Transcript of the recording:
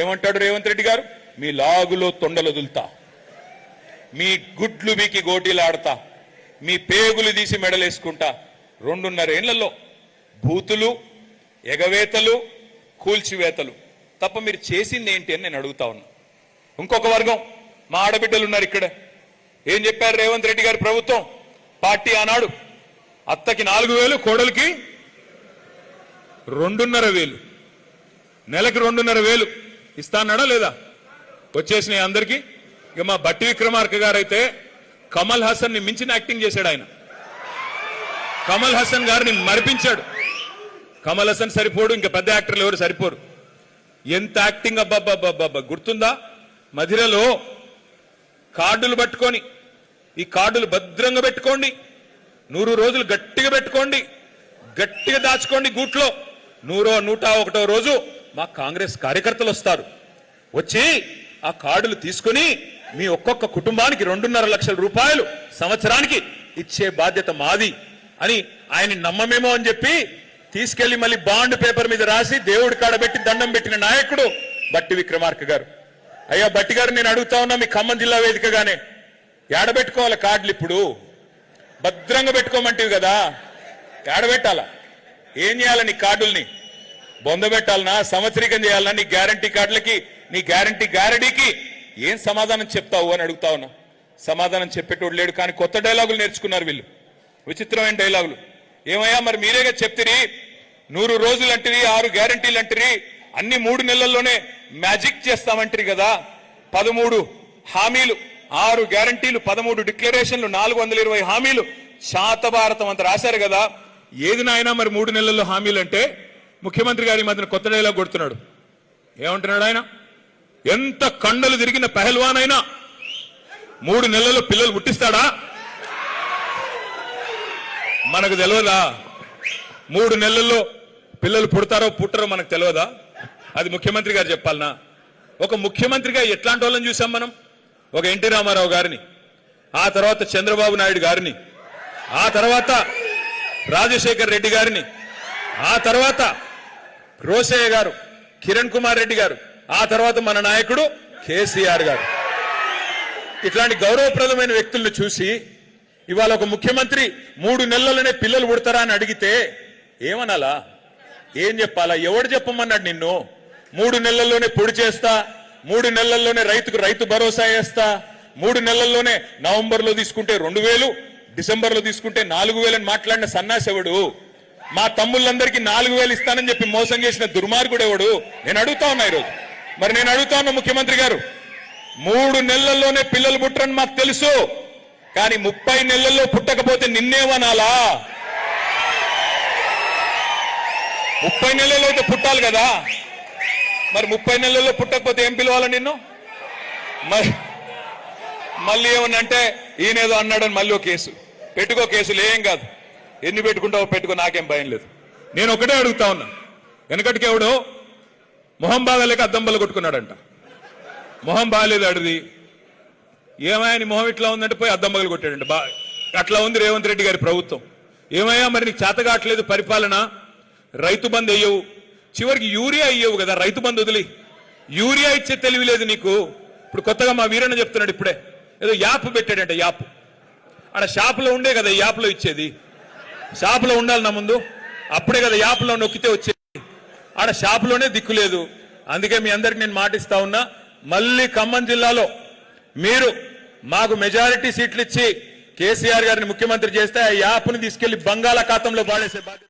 ఏమంటాడు రేవంత్ రెడ్డి గారు? మీ లాగులో తొండలొదులుతా, మీ గుడ్లు బీకి గోటీలాడతా, మీ పేగులు తీసి మెడలేసుకుంటా. 2.5 ఏళ్లలో భూతులు, ఎగవేతలు, కూల్చివేతలు తప్ప మీరు చేసింది ఏంటి అని నేను అడుగుతా ఉన్నా. ఇంకొక వర్గం మా ఆడబిడ్డలు ఉన్నారు ఇక్కడ. ఏం చెప్పారు రేవంత్ రెడ్డి గారి ప్రభుత్వం? పార్టీ ఆనాడు అత్తకి 4,000, కోడలికి 2,500, నెలకి 2,500 ఇస్తాన్నాడా లేదా? వచ్చేసినాయి అందరికీ. ఇక మా బట్టి విక్రమార్క గారు అయితే కమల్ హాసన్ ని మించిన యాక్టింగ్ చేశాడు. ఆయన కమల్ హాసన్ గారిని మరిపించాడు. కమల్ హాసన్ సరిపోడు, ఇంకా పెద్ద యాక్టర్లు ఎవరు సరిపోరు. ఎంత యాక్టింగ్! అబ్బాబ్బాబ్బా, గుర్తుందా? మధిరలో కార్డులు పట్టుకొని, ఈ కార్డులు భద్రంగా పెట్టుకోండి, 100 రోజులు గట్టిగా పెట్టుకోండి, గట్టిగా దాచుకోండి గూట్లో. 101వ రోజు మా కాంగ్రెస్ కార్యకర్తలు వస్తారు. వచ్చి ఆ కార్డులు తీసుకుని మీ ఒక్కొక్క కుటుంబానికి 2.5 లక్షల రూపాయలు సంవత్సరానికి ఇచ్చే బాధ్యత మాది అని ఆయన్ని నమ్మమేమో అని చెప్పి తీసుకెళ్లి మళ్ళీ బాండ్ పేపర్ మీద రాసి దేవుడి కాడబెట్టి దండం పెట్టిన నాయకుడు బట్టి విక్రమార్క గారు. అయ్యా బట్టి గారు, నేను అడుగుతా ఉన్నా, మీ ఖమ్మం జిల్లా వేదికగానే ఏడబెట్టుకోవాలి కార్డులు? ఇప్పుడు భద్రంగా పెట్టుకోమంటివి కదా, ఏడబెట్టాలా? ఏం చేయాలా? నీ కార్డుల్ని బొందబెట్టాలనా? సంవత్సరీకం చేయాలనా? నీ గ్యారంటీ కార్డులకి, నీ గ్యారంటీకి ఏం సమాధానం చెప్తావు అని అడుగుతా ఉన్నా. సమాధానం చెప్పేటోడు లేడు. కానీ కొత్త డైలాగులు నేర్చుకున్నారు వీళ్ళు, విచిత్రమైన డైలాగులు. ఏమయ్యా మరి మీరేగా చెప్తిరి, 100 రోజులు అంటిరి, 6 గ్యారంటీలు అంటిరి, అన్ని 3 నెలల్లోనే మ్యాజిక్ చేస్తామంటారు కదా. 13 హామీలు, 6 గ్యారంటీలు, 13 డిక్లరేషన్లు, 420 హామీలు, శాతభారతం అంత రాశారు కదా. ఏది నాయనా మరి 3 నెలల్లో హామీలు అంటే? ముఖ్యమంత్రి గారి మధ్యన కొత్త డైలాగ్ కొడుతున్నాడు. ఏమంటున్నాడు ఆయన? ఎంత కండలు తిరిగిన పెహల్వాన్ అయినా 3 నెలల్లో పిల్లలు పుట్టిస్తాడా? మనకు తెలియదా? 3 నెలల్లో పిల్లలు పుడతారో పుట్టరో మనకు తెలియదా? అది ముఖ్యమంత్రి గారు చెప్పాలనా? ఒక ముఖ్యమంత్రిగా ఎట్లాంటి వాళ్ళని చూసాం మనం? ఒక ఎన్టీ రామారావు గారిని, ఆ తర్వాత చంద్రబాబు నాయుడు గారిని, ఆ తర్వాత రాజశేఖర్ రెడ్డి గారిని, ఆ తర్వాత రోసయ్య గారు, కిరణ్ కుమార్ రెడ్డి గారు, ఆ తర్వాత మన నాయకుడు కేసీఆర్ గారు. ఇట్లాంటి గౌరవప్రదమైన వ్యక్తులను చూసి ఇవాళ ఒక ముఖ్యమంత్రి 3 నెలల్లోనే పిల్లలు పుడతారా అని అడిగితే ఏమనాలా? ఏం చెప్పాలా? ఎవడు చెప్పమన్నాడు నిన్ను? 3 నెలల్లోనే పొడి చేస్తా, 3 నెలల్లోనే రైతుకు రైతు భరోసా వేస్తా, 3 నెలల్లోనే నవంబర్లో తీసుకుంటే 2,000, డిసెంబర్లో తీసుకుంటే 4,000 అని మాట్లాడిన సన్నాసెవడు? మా తమ్ముళ్ళందరికీ 4,000 ఇస్తానని చెప్పి మోసం చేసిన దుర్మార్గుడు ఎవడు? నేను అడుగుతా ఉన్నా ఈరోజు. మరి నేను అడుగుతా ఉన్నా ముఖ్యమంత్రి గారు, 3 నెలల్లోనే పిల్లలు పుట్టరని మాకు తెలుసు, కానీ 30 నెలల్లో పుట్టకపోతే నిన్నేమనాలా? 30 నెలల్లో అయితే పుట్టాలి కదా. మరి 30 నెలల్లో పుట్టకపోతే ఏం పిలవాలా నిన్ను? మళ్ళీ ఏమన్నంటే ఈయనేదో అన్నాడని మళ్ళీ ఒక కేసు పెట్టుకో. కేసులు ఏం కాదు, ఎన్ని పెట్టుకుంటావో పెట్టుకో, నాకేం భయం లేదు. నేను ఒకటే అడుగుతా ఉన్నా. వెనకటికి ఎవడో మొహం బాగాలేక అద్దంబలు కొట్టుకున్నాడంట. మొహం బాగాలేదు అడిది. ఏమయ్యా నీ మొహం ఇట్లా ఉందంటే పోయి అద్దంబలు కొట్టాడంట. అట్లా ఉంది రేవంత్ రెడ్డి గారి ప్రభుత్వం. ఏమయ్యా మరి నీకు చేతగాట్లేదు పరిపాలన, రైతు బంధు అయ్యవు, చివరికి యూరియా అయ్యవు కదా, రైతు బంధు వదిలి యూరియా ఇచ్చే తెలివి లేదు నీకు. ఇప్పుడు కొత్తగా మా వీరన్న చెప్తున్నాడు, ఇప్పుడే ఏదో యాప్ పెట్టాడంట. యాప్ ఆడ షాపులో ఉండే కదా ఈ యాప్లో ఇచ్చేది. షాపులో ఉండాలి నా ముందు, అప్పుడే కదా యాప్లో నొక్కితే వచ్చేది. ఆడ షాపులోనే దిక్కు లేదు. అందుకే మీ అందరికి నేను మాటిస్తా ఉన్నా, మళ్ళీ ఖమ్మం జిల్లాలో మీరు మాకు మెజారిటీ సీట్లు ఇచ్చి కేసీఆర్ గారిని ముఖ్యమంత్రి చేస్తే ఆ యాప్ని తీసుకెళ్లి బంగాళాఖాతంలో పాడేసే బాధ్యత